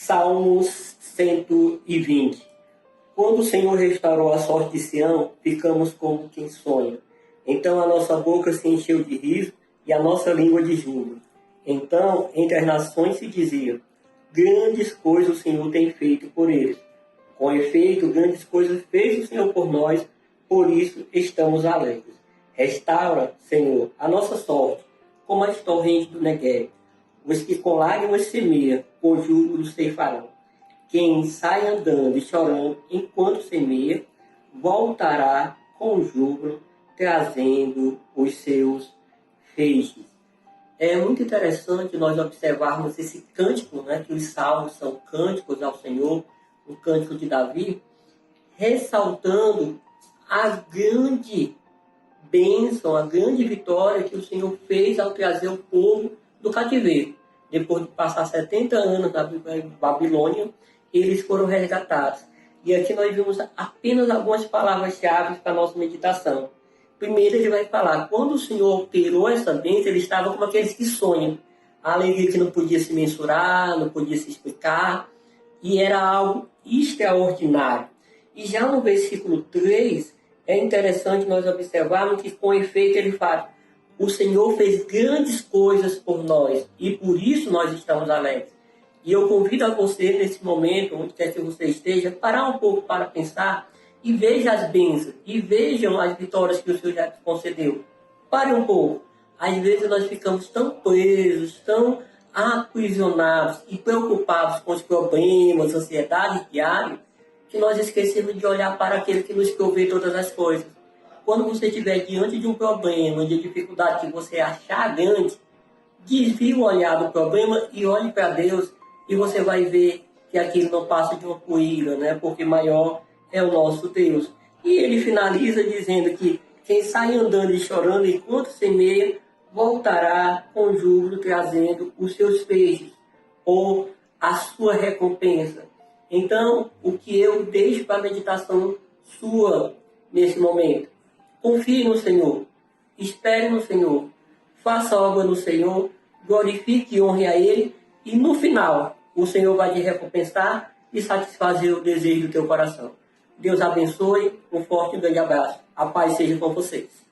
Salmos 120. Quando o Senhor restaurou a sorte de Sião, ficamos como quem sonha. Então a nossa boca se encheu de riso e a nossa língua de júbilo. Então, entre as nações se dizia: grandes coisas o Senhor tem feito por eles. Com efeito, grandes coisas fez o Senhor por nós, por isso estamos alegres. Restaura, Senhor, a nossa sorte, como as torrentes do Negueb. Os que com lágrimas semeiam, com júbilo ceifarão. Quem sai andando e chorando enquanto semeia, voltará com júbilo, trazendo os seus feixes. É muito interessante nós observarmos esse cântico, né, que os salmos são cânticos ao Senhor, o cântico de Davi, ressaltando a grande bênção, a grande vitória que o Senhor fez ao trazer o povo do cativeiro. Depois de passar 70 anos na Babilônia, eles foram resgatados. E aqui nós vimos apenas algumas palavras-chave para a nossa meditação. Primeiro ele vai falar, quando o Senhor operou essa bênção, ele estava como aqueles que sonham. A alegria que não podia se mensurar, não podia se explicar, e era algo extraordinário. E já no versículo 3, é interessante nós observarmos que com efeito ele fala, o Senhor fez grandes coisas por nós, e por isso nós estamos alegres. E eu convido a você, nesse momento, onde quer que você esteja, parar um pouco para pensar e veja as bênçãos, e vejam as vitórias que o Senhor já te concedeu. Pare um pouco. Às vezes nós ficamos tão presos, tão aprisionados e preocupados com os problemas, ansiedade diária, que nós esquecemos de olhar para aquele que nos provê todas as coisas. Quando você estiver diante de um problema, de dificuldade que você achar grande, desvie o olhar do problema e olhe para Deus, e você vai ver que aquilo não passa de uma poeira, né? Porque maior é o nosso Deus. E ele finaliza dizendo que quem sai andando e chorando enquanto semeia, voltará com júbilo trazendo os seus feixes, ou a sua recompensa. Então, o que eu deixo para a meditação sua nesse momento? Confie no Senhor, espere no Senhor, faça obra no Senhor, glorifique e honre a Ele, e no final, o Senhor vai te recompensar e satisfazer o desejo do teu coração. Deus abençoe, um forte e grande abraço. A paz seja com vocês.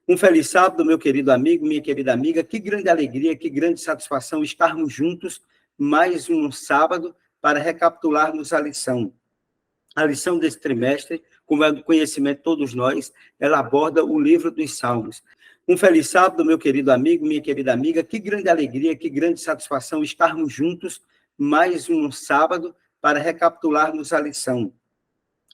Um feliz sábado, meu querido amigo, minha querida amiga. Que grande alegria, que grande satisfação estarmos juntos mais um sábado para recapitularmos a lição. A lição desse trimestre, como é do conhecimento de todos nós, ela aborda o livro dos Salmos. Um feliz sábado, meu querido amigo, minha querida amiga. Que grande alegria, que grande satisfação estarmos juntos mais um sábado para recapitularmos a lição.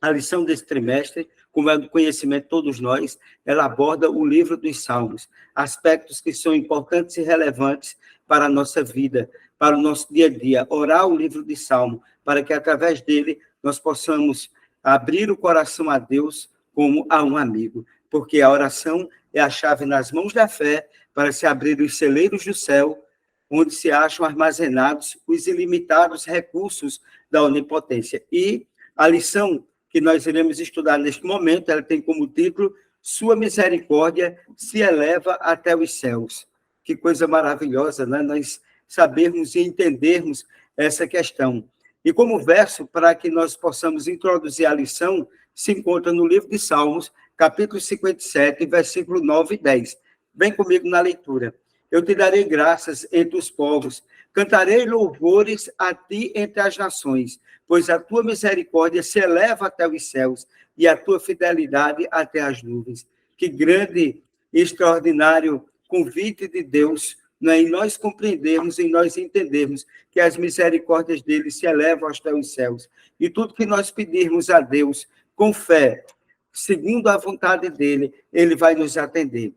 A lição desse trimestre, como é do conhecimento de todos nós, ela aborda o livro dos Salmos, aspectos que são importantes e relevantes para a nossa vida, para o nosso dia a dia. Orar o livro de Salmo, para que através dele nós possamos abrir o coração a Deus como a um amigo, porque a oração é a chave nas mãos da fé para se abrir os celeiros do céu, onde se acham armazenados os ilimitados recursos da onipotência. E a lição que nós iremos estudar neste momento, ela tem como título Sua misericórdia se eleva até os céus. Que coisa maravilhosa, né? Nós sabermos e entendermos essa questão. E como verso, para que nós possamos introduzir a lição, se encontra no livro de Salmos, capítulo 57, versículo 9 e 10. Vem comigo na leitura. Eu te darei graças entre os povos, cantarei louvores a ti entre as nações, pois a tua misericórdia se eleva até os céus e a tua fidelidade até as nuvens. Que grande e extraordinário convite de Deus, né, em nós compreendermos, em nós entendermos que as misericórdias dele se elevam até os céus. E tudo que nós pedirmos a Deus com fé, segundo a vontade dele, ele vai nos atender.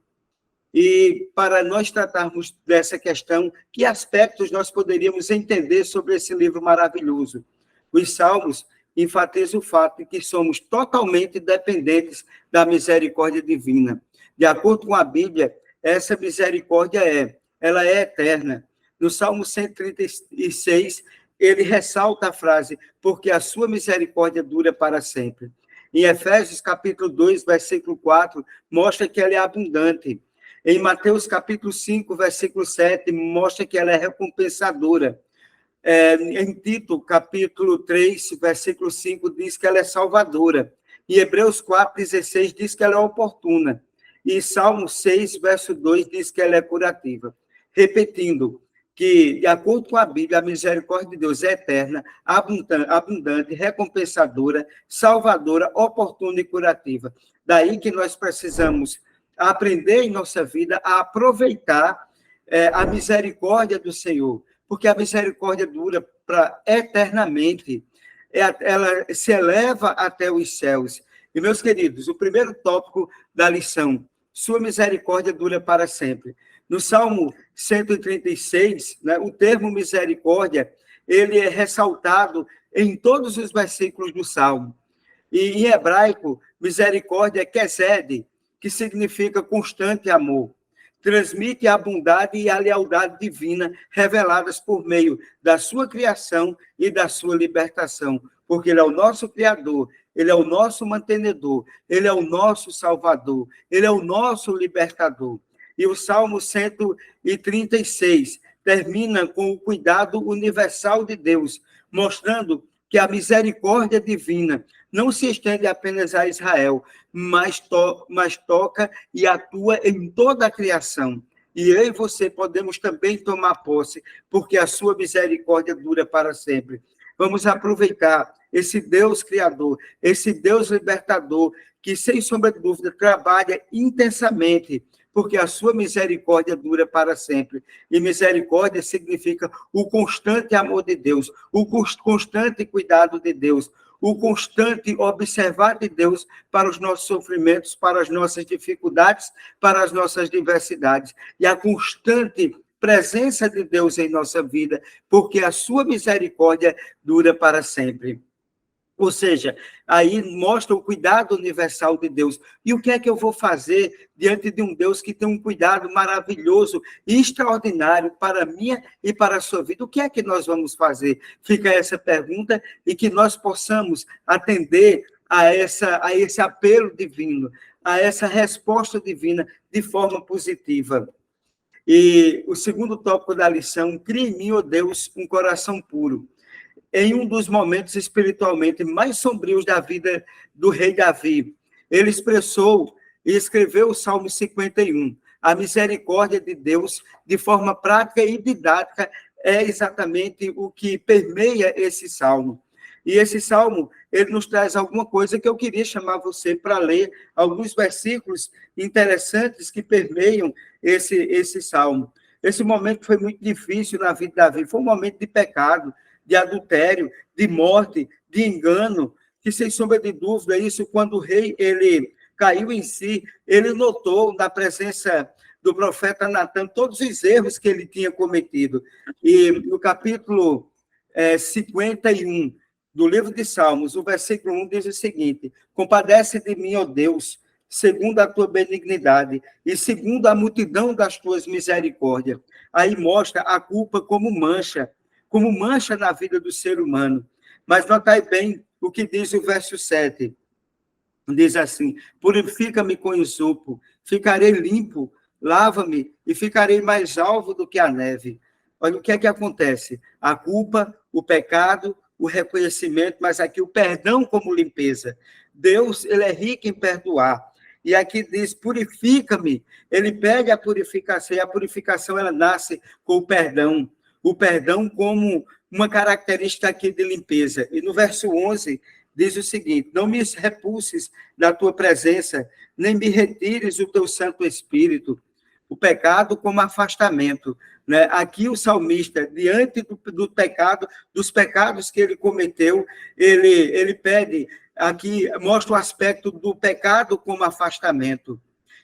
E para nós tratarmos dessa questão, que aspectos nós poderíamos entender sobre esse livro maravilhoso? Os Salmos enfatizam o fato de que somos totalmente dependentes da misericórdia divina. De acordo com a Bíblia, essa misericórdia ela é eterna. No Salmo 136, ele ressalta a frase, porque a sua misericórdia dura para sempre. Em Efésios, capítulo 2, versículo 4, mostra que ela é abundante. Em Mateus, capítulo 5, versículo 7, mostra que ela é recompensadora. Em Tito, capítulo 3, versículo 5, diz que ela é salvadora. Em Hebreus 4, 16, diz que ela é oportuna. E Salmo 6, verso 2, diz que ela é curativa. Repetindo, que, de acordo com a Bíblia, a misericórdia de Deus é eterna, abundante, recompensadora, salvadora, oportuna e curativa. Daí que nós precisamos aprender em nossa vida a aproveitar a misericórdia do Senhor, porque a misericórdia dura para eternamente, ela se eleva até os céus. E, meus queridos, o primeiro tópico da lição, sua misericórdia dura para sempre. No Salmo 136, né, o termo misericórdia, ele é ressaltado em todos os versículos do Salmo. E, em hebraico, misericórdia é kesed, que significa constante amor. Transmite a bondade e a lealdade divina reveladas por meio da sua criação e da sua libertação, porque ele é o nosso Criador, ele é o nosso mantenedor, ele é o nosso Salvador, ele é o nosso libertador. E o Salmo 136 termina com o cuidado universal de Deus, mostrando que a misericórdia divina não se estende apenas a Israel, mas toca e atua em toda a criação. E eu e você podemos também tomar posse, porque a sua misericórdia dura para sempre. Vamos aproveitar esse Deus criador, esse Deus libertador, que, sem sombra de dúvida, trabalha intensamente, porque a sua misericórdia dura para sempre. E misericórdia significa o constante amor de Deus, o constante cuidado de Deus, o constante observar de Deus para os nossos sofrimentos, para as nossas dificuldades, para as nossas diversidades. E a constante presença de Deus em nossa vida, porque a sua misericórdia dura para sempre. Ou seja, aí mostra o cuidado universal de Deus. E o que é que eu vou fazer diante de um Deus que tem um cuidado maravilhoso e extraordinário para a minha e para a sua vida? O que é que nós vamos fazer? Fica essa pergunta e que nós possamos atender a esse apelo divino, a essa resposta divina de forma positiva. E o segundo tópico da lição, cria em mim, ó Deus, um coração puro. Em um dos momentos espiritualmente mais sombrios da vida do rei Davi, ele expressou e escreveu o Salmo 51. A misericórdia de Deus, de forma prática e didática, é exatamente o que permeia esse salmo. E esse salmo, ele nos traz alguma coisa que eu queria chamar você para ler, alguns versículos interessantes que permeiam esse salmo. Esse momento foi muito difícil na vida de Davi, foi um momento de pecado, de adultério, de morte, de engano, que, sem sombra de dúvida, isso, quando o rei ele caiu em si, ele notou na presença do profeta Natan todos os erros que ele tinha cometido. E no capítulo 51 do livro de Salmos, o versículo 1 diz o seguinte: compadece de mim, ó Deus, segundo a tua benignidade e segundo a multidão das tuas misericórdias. Aí mostra a culpa como mancha na vida do ser humano. Mas notai bem o que diz o verso 7. Diz assim: purifica-me com isopo, ficarei limpo, lava-me e ficarei mais alvo do que a neve. Olha o que é que acontece. A culpa, o pecado, o reconhecimento, mas aqui o perdão como limpeza. Deus, ele é rico em perdoar. E aqui diz, purifica-me. Ele pede a purificação, e a purificação ela nasce com o perdão como uma característica aqui de limpeza. E no verso 11, diz o seguinte: não me repulses da tua presença, nem me retires o teu Santo Espírito. O pecado como afastamento. Né? Aqui o salmista, diante do pecado, dos pecados que ele cometeu, ele pede, aqui mostra o aspecto do pecado como afastamento.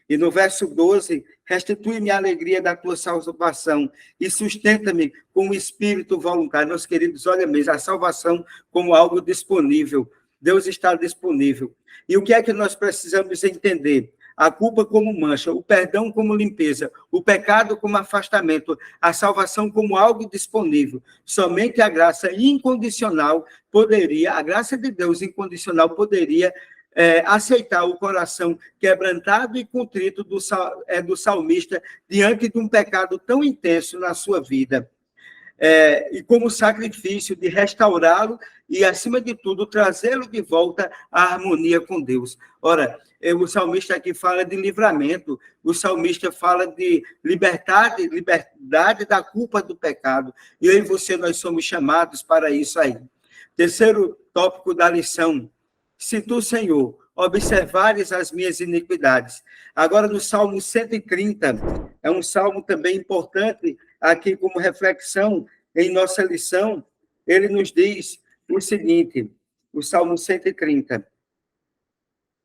E no verso 12, restitui-me a alegria da tua salvação e sustenta-me com o espírito voluntário. Meus queridos, olha mesmo, a salvação como algo disponível. Deus está disponível. E o que é que nós precisamos entender? A culpa como mancha, o perdão como limpeza, o pecado como afastamento, a salvação como algo disponível. Somente a graça incondicional a graça de Deus incondicional poderia aceitar o coração quebrantado e contrito do salmista diante de um pecado tão intenso na sua vida. E como sacrifício de restaurá-lo e, acima de tudo, trazê-lo de volta à harmonia com Deus. Ora, o salmista aqui fala de livramento, o salmista fala de liberdade da culpa do pecado. E eu e você, nós somos chamados para isso aí. Terceiro tópico da lição: se tu, Senhor, observares as minhas iniquidades. Agora, no Salmo 130, é um salmo também importante, aqui como reflexão em nossa lição, ele nos diz o seguinte, o Salmo 130.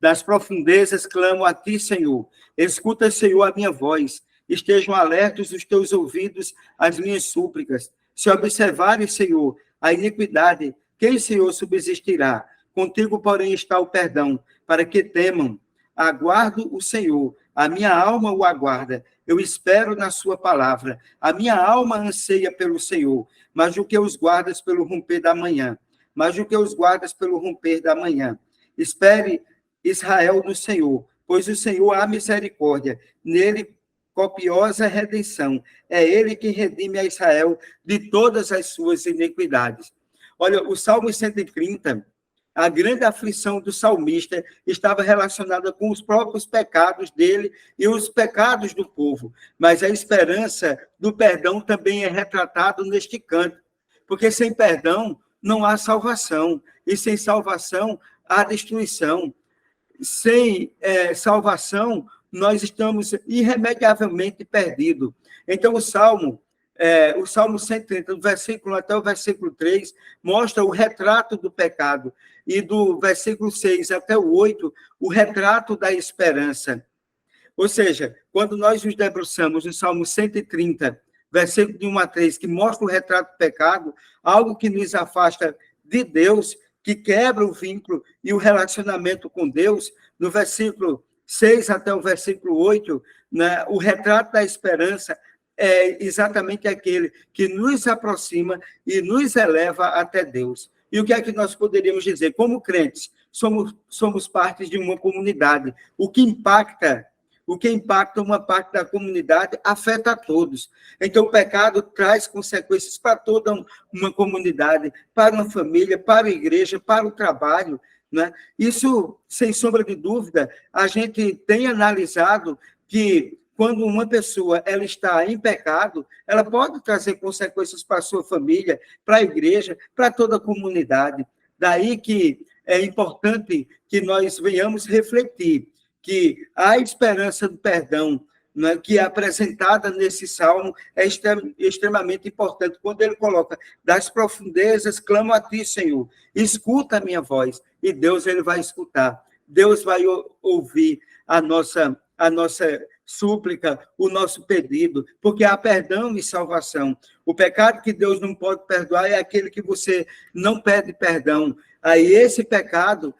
Das profundezas clamo a ti, Senhor. Escuta, Senhor, a minha voz. Estejam alertos os teus ouvidos às minhas súplicas. Se observares, Senhor, a iniquidade, quem, Senhor, subsistirá? Contigo, porém, está o perdão, para que temam. Aguardo o Senhor, a minha alma o aguarda. Eu espero na sua palavra. A minha alma anseia pelo Senhor, mas o que os guardas pelo romper da manhã. Espere, Israel, no Senhor, pois o Senhor há misericórdia. Nele, copiosa redenção. É ele que redime a Israel de todas as suas iniquidades. Olha, o Salmo 130... a grande aflição do salmista estava relacionada com os próprios pecados dele e os pecados do povo. Mas a esperança do perdão também é retratado neste canto. Porque sem perdão não há salvação. E sem salvação há destruição. Sem salvação, nós estamos irremediavelmente perdidos. Então, o Salmo 130, do versículo 1 até o versículo 3, mostra o retrato do pecado. E do versículo 6 até o 8, o retrato da esperança. Ou seja, quando nós nos debruçamos no Salmo 130, versículo de 1 a 3, que mostra o retrato do pecado, algo que nos afasta de Deus, que quebra o vínculo e o relacionamento com Deus, no versículo 6 até o versículo 8, né, o retrato da esperança é exatamente aquele que nos aproxima e nos eleva até Deus. E o que é que nós poderíamos dizer? Como crentes, somos parte de uma comunidade. O que impacta uma parte da comunidade afeta a todos. Então, o pecado traz consequências para toda uma comunidade, para uma família, para a igreja, para o trabalho, né? Isso, sem sombra de dúvida, a gente tem analisado que quando uma pessoa ela está em pecado, ela pode trazer consequências para a sua família, para a igreja, para toda a comunidade. Daí que é importante que nós venhamos refletir que a esperança do perdão, né, que é apresentada nesse salmo, é extremamente importante. Quando ele coloca, das profundezas, clamo a ti, Senhor, escuta a minha voz. E Deus ele vai escutar. Deus vai ouvir a nossa súplica, o nosso pedido, porque há perdão e salvação. O pecado que Deus não pode perdoar é aquele que você não pede perdão. Aí esse pecado,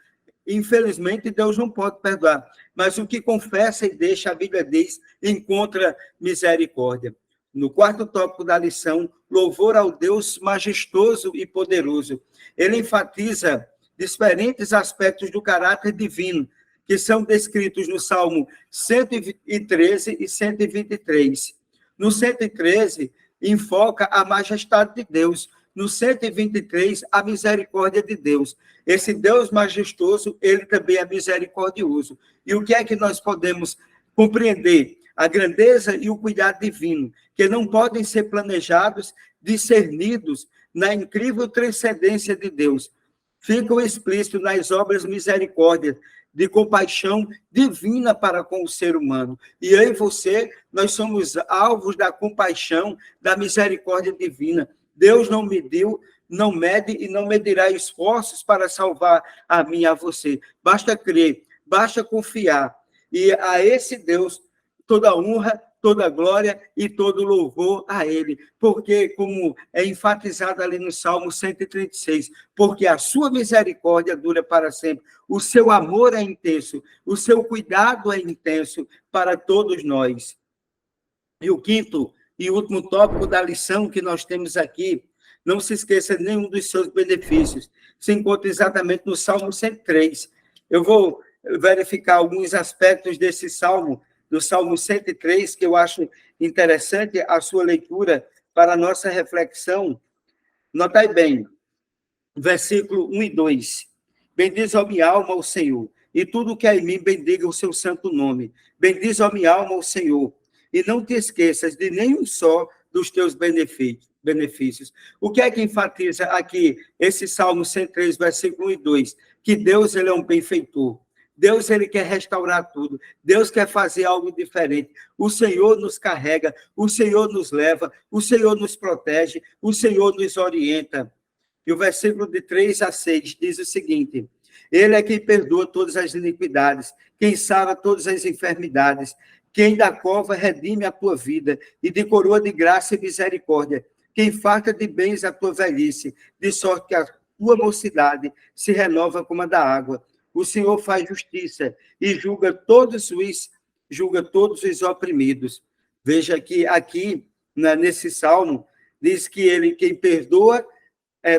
infelizmente, Deus não pode perdoar. Mas o que confessa e deixa, a Bíblia diz, encontra misericórdia. No quarto tópico da lição, louvor ao Deus majestoso e poderoso. Ele enfatiza diferentes aspectos do caráter divino, que são descritos no Salmo 113 e 123. No 113, enfoca a majestade de Deus. No 123, a misericórdia de Deus. Esse Deus majestoso, ele também é misericordioso. E o que é que nós podemos compreender? A grandeza e o cuidado divino, que não podem ser planejados, discernidos na incrível transcendência de Deus. Ficam explícitos nas obras misericórdia, de compaixão divina para com o ser humano. E eu e você, nós somos alvos da compaixão, da misericórdia divina. Deus não mediu, não mede e não medirá esforços para salvar a mim e a você. Basta crer, basta confiar. E a esse Deus, toda honra, toda glória e todo louvor a ele. Porque, como é enfatizado ali no Salmo 136, porque a sua misericórdia dura para sempre, o seu amor é intenso, o seu cuidado é intenso para todos nós. E o quinto e último tópico da lição que nós temos aqui, não se esqueça de nenhum dos seus benefícios, se encontra exatamente no Salmo 103, Eu vou verificar alguns aspectos desse salmo, do Salmo 103, que eu acho interessante a sua leitura para a nossa reflexão. Notai bem, versículo 1 e 2. Bendiz, ó minha alma, o Senhor, e tudo que há em mim bendiga o seu santo nome. Bendiz, ó minha alma, o Senhor, e não te esqueças de nenhum só dos teus benefícios. O que é que enfatiza aqui esse Salmo 103, versículo 1 e 2? Que Deus, ele é um benfeitor. Deus, ele quer restaurar tudo. Deus quer fazer algo diferente. O Senhor nos carrega, o Senhor nos leva, o Senhor nos protege, o Senhor nos orienta. E o versículo de 3 a 6 diz o seguinte: Ele é quem perdoa todas as iniquidades, quem sara todas as enfermidades, quem da cova redime a tua vida, e de coroa de graça e misericórdia, quem farta de bens a tua velhice, de sorte que a tua mocidade se renova como a da água. O Senhor faz justiça e julga todos os oprimidos. Veja que aqui, nesse salmo, diz que ele quem perdoa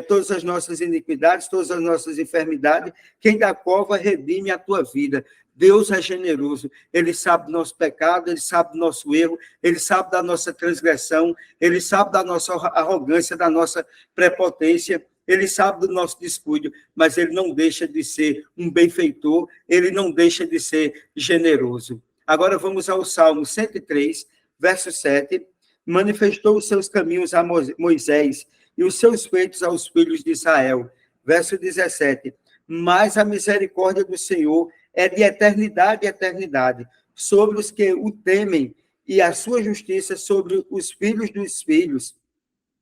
todas as nossas iniquidades, todas as nossas enfermidades, quem da cova redime a tua vida. Deus é generoso, ele sabe do nosso pecado, ele sabe do nosso erro, ele sabe da nossa transgressão, ele sabe da nossa arrogância, da nossa prepotência, ele sabe do nosso descuido, mas ele não deixa de ser um benfeitor, ele não deixa de ser generoso. Agora vamos ao Salmo 103, verso 7. Manifestou os seus caminhos a Moisés e os seus feitos aos filhos de Israel. Verso 17. Mas a misericórdia do Senhor é de eternidade a eternidade, sobre os que o temem, e a sua justiça sobre os filhos dos filhos.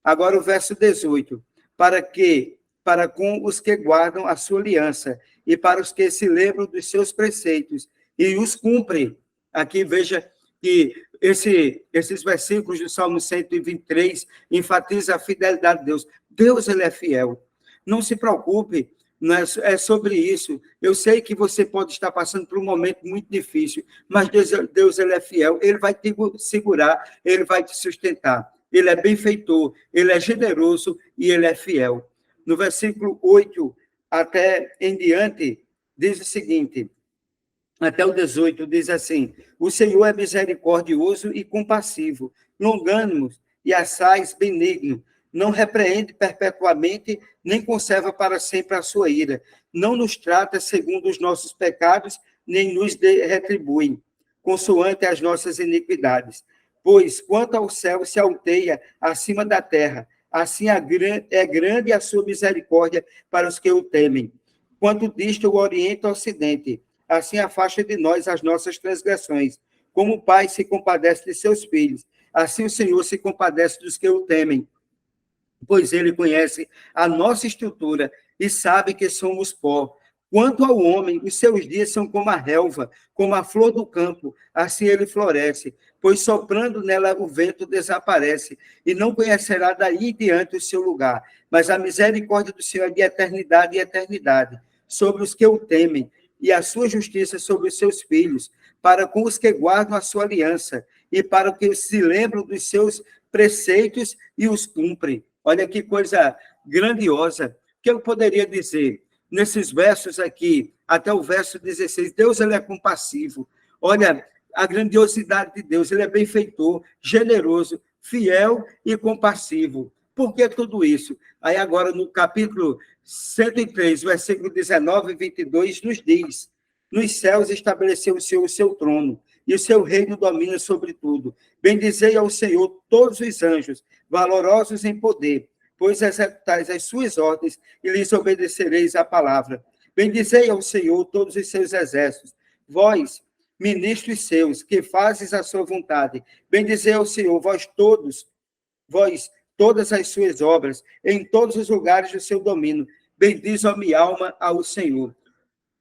Agora o verso 18. Para com os que guardam a sua aliança, e para os que se lembram dos seus preceitos, e os cumprem. Aqui veja que esses versículos do Salmo 123 enfatizam a fidelidade de Deus. Deus, ele é fiel. Não se preocupe, não é sobre isso. Eu sei que você pode estar passando por um momento muito difícil, mas Deus ele é fiel, ele vai te segurar, ele vai te sustentar. Ele é benfeitor, ele é generoso e ele é fiel. No versículo 8 até em diante, diz o seguinte, até o 18, diz assim: O Senhor é misericordioso e compassivo, longânimo e assaz benigno, não repreende perpetuamente, nem conserva para sempre a sua ira, não nos trata segundo os nossos pecados, nem nos retribui, consoante as nossas iniquidades. Pois, quanto ao céu se alteia acima da terra, assim é grande a sua misericórdia para os que o temem. Quanto dista o oriente ao ocidente, assim afasta de nós as nossas transgressões. Como o pai se compadece de seus filhos, assim o Senhor se compadece dos que o temem. Pois ele conhece a nossa estrutura e sabe que somos pó. Quanto ao homem, os seus dias são como a relva, como a flor do campo, assim ele floresce, pois soprando nela o vento desaparece, e não conhecerá daí em diante o seu lugar. Mas a misericórdia do Senhor é de eternidade e eternidade, sobre os que o temem, e a sua justiça sobre os seus filhos, para com os que guardam a sua aliança, e para os que se lembram dos seus preceitos e os cumprem. Olha que coisa grandiosa. O que eu poderia dizer? Nesses versos aqui, até o verso 16, Deus ele é compassivo. Olha a grandiosidade de Deus, ele é benfeitor, generoso, fiel e compassivo. Por que tudo isso? Aí agora no capítulo 103, versículo 19 e 22, nos diz: Nos céus estabeleceu o Senhor o seu trono, e o seu reino domina sobre tudo. Bendizei ao Senhor todos os anjos, valorosos em poder, pois executais as suas ordens e lhes obedecereis a palavra. Bendizei ao Senhor todos os seus exércitos, vós, ministros seus, que fazes a sua vontade. Bendizei ao Senhor, vós, todas as suas obras, em todos os lugares do seu domínio. Bendiz a minha alma ao Senhor.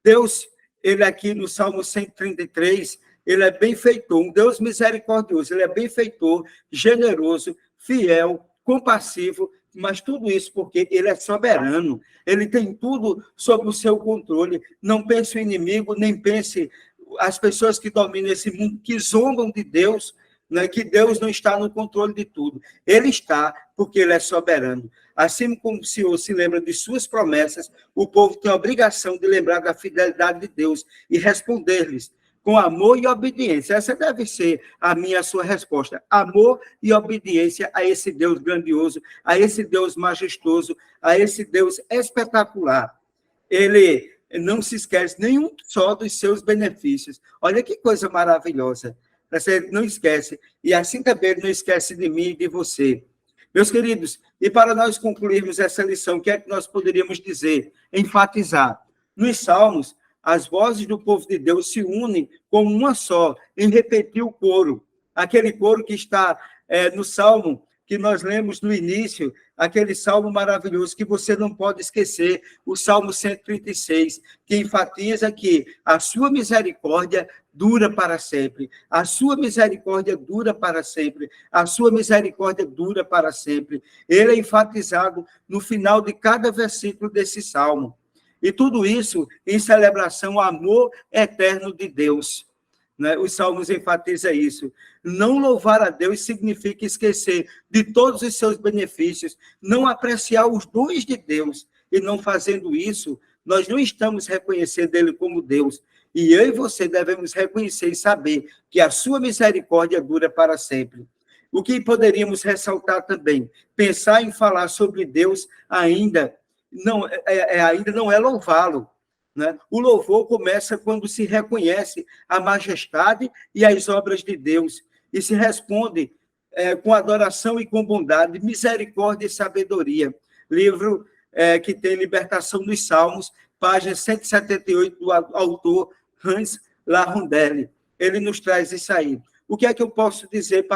Deus, ele aqui no Salmo 133, ele é benfeitor, um Deus misericordioso, ele é benfeitor, generoso, fiel, compassivo, mas tudo isso porque ele é soberano, ele tem tudo sob o seu controle. Não pense o inimigo, nem pense as pessoas que dominam esse mundo, que zombam de Deus, né, que Deus não está no controle de tudo. Ele está porque ele é soberano. Assim como o Senhor se lembra de suas promessas, o povo tem a obrigação de lembrar da fidelidade de Deus e responder-lhes com amor e obediência. Essa deve ser a minha, a sua resposta. Amor e obediência a esse Deus grandioso, a esse Deus majestoso, a esse Deus espetacular. Ele não se esquece nenhum só dos seus benefícios. Olha que coisa maravilhosa. Você não esquece. E assim também ele não esquece de mim e de você. Meus queridos, e para nós concluirmos essa lição, o que é que nós poderíamos dizer? Enfatizar. Nos Salmos, as vozes do povo de Deus se unem como uma só, em repetir o coro. Aquele coro que está no Salmo que nós lemos no início, aquele Salmo maravilhoso que você não pode esquecer, o Salmo 136, que enfatiza que a sua misericórdia dura para sempre. A sua misericórdia dura para sempre. A sua misericórdia dura para sempre. Ele é enfatizado no final de cada versículo desse Salmo. E tudo isso em celebração ao amor eterno de Deus. Né? Os Salmos enfatizam isso. Não louvar a Deus significa esquecer de todos os seus benefícios, não apreciar os dons de Deus. E não fazendo isso, nós não estamos reconhecendo Ele como Deus. E eu e você devemos reconhecer e saber que a sua misericórdia dura para sempre. O que poderíamos ressaltar também? Pensar em falar sobre Deus ainda não é louvá-lo. Né? O louvor começa quando se reconhece a majestade e as obras de Deus e se responde com adoração e com bondade, misericórdia e sabedoria. Livro que tem Libertação dos Salmos, página 178, do autor Hans Larondelli. Ele nos traz isso aí. O que é que eu posso dizer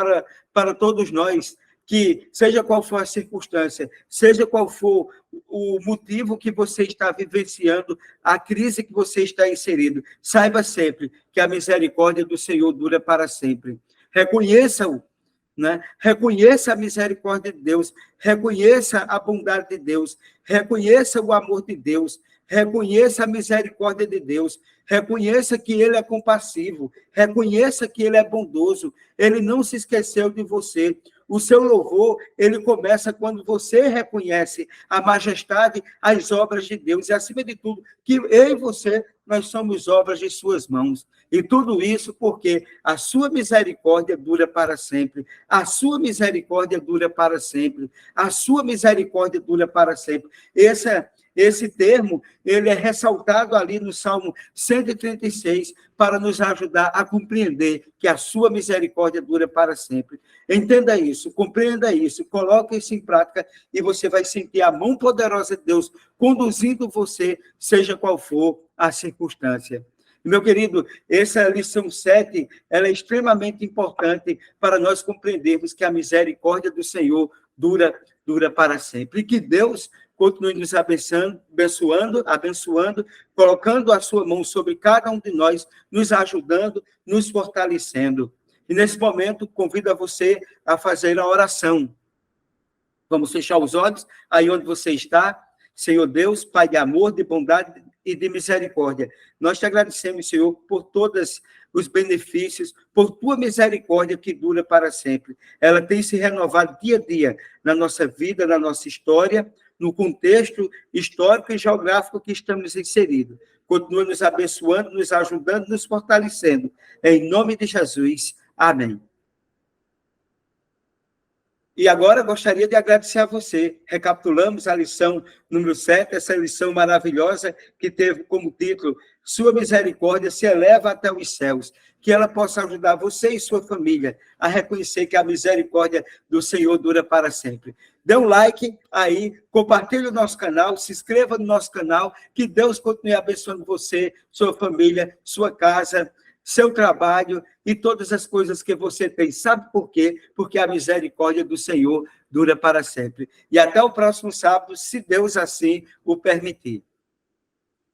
para todos nós? Que, seja qual for a circunstância, seja qual for o motivo que você está vivenciando, a crise que você está inserido, saiba sempre que a misericórdia do Senhor dura para sempre. Reconheça-o, né? Reconheça a misericórdia de Deus, reconheça a bondade de Deus, reconheça o amor de Deus, reconheça a misericórdia de Deus, reconheça que Ele é compassivo, reconheça que Ele é bondoso, Ele não se esqueceu de você. O seu louvor, ele começa quando você reconhece a majestade, as obras de Deus, e, acima de tudo, que eu e você, nós somos obras de suas mãos. E tudo isso porque a sua misericórdia dura para sempre. A sua misericórdia dura para sempre. A sua misericórdia dura para sempre. Esse termo, ele é ressaltado ali no Salmo 136, para nos ajudar a compreender que a sua misericórdia dura para sempre. Entenda isso, compreenda isso, coloque isso em prática e você vai sentir a mão poderosa de Deus conduzindo você, seja qual for a circunstância. Meu querido, essa lição 7, ela é extremamente importante para nós compreendermos que a misericórdia do Senhor dura para sempre. E que Deus continue nos abençoando, colocando a sua mão sobre cada um de nós, nos ajudando, nos fortalecendo. E nesse momento, convido a você a fazer a oração. Vamos fechar os olhos, aí onde você está. Senhor Deus, Pai de amor, de bondade e de misericórdia. Nós te agradecemos, Senhor, por todos os benefícios, por tua misericórdia que dura para sempre. Ela tem se renovado dia a dia na nossa vida, na nossa história, no contexto histórico e geográfico que estamos inseridos. Continua nos abençoando, nos ajudando, nos fortalecendo. Em nome de Jesus. Amém. E agora gostaria de agradecer a você. Recapitulamos a lição número 7, essa lição maravilhosa que teve como título Sua misericórdia se eleva até os céus. Que ela possa ajudar você e sua família a reconhecer que a misericórdia do Senhor dura para sempre. Dê um like aí, compartilhe o nosso canal, se inscreva no nosso canal, que Deus continue abençoando você, sua família, sua casa, seu trabalho e todas as coisas que você tem. Sabe por quê? Porque a misericórdia do Senhor dura para sempre. E até o próximo sábado, se Deus assim o permitir.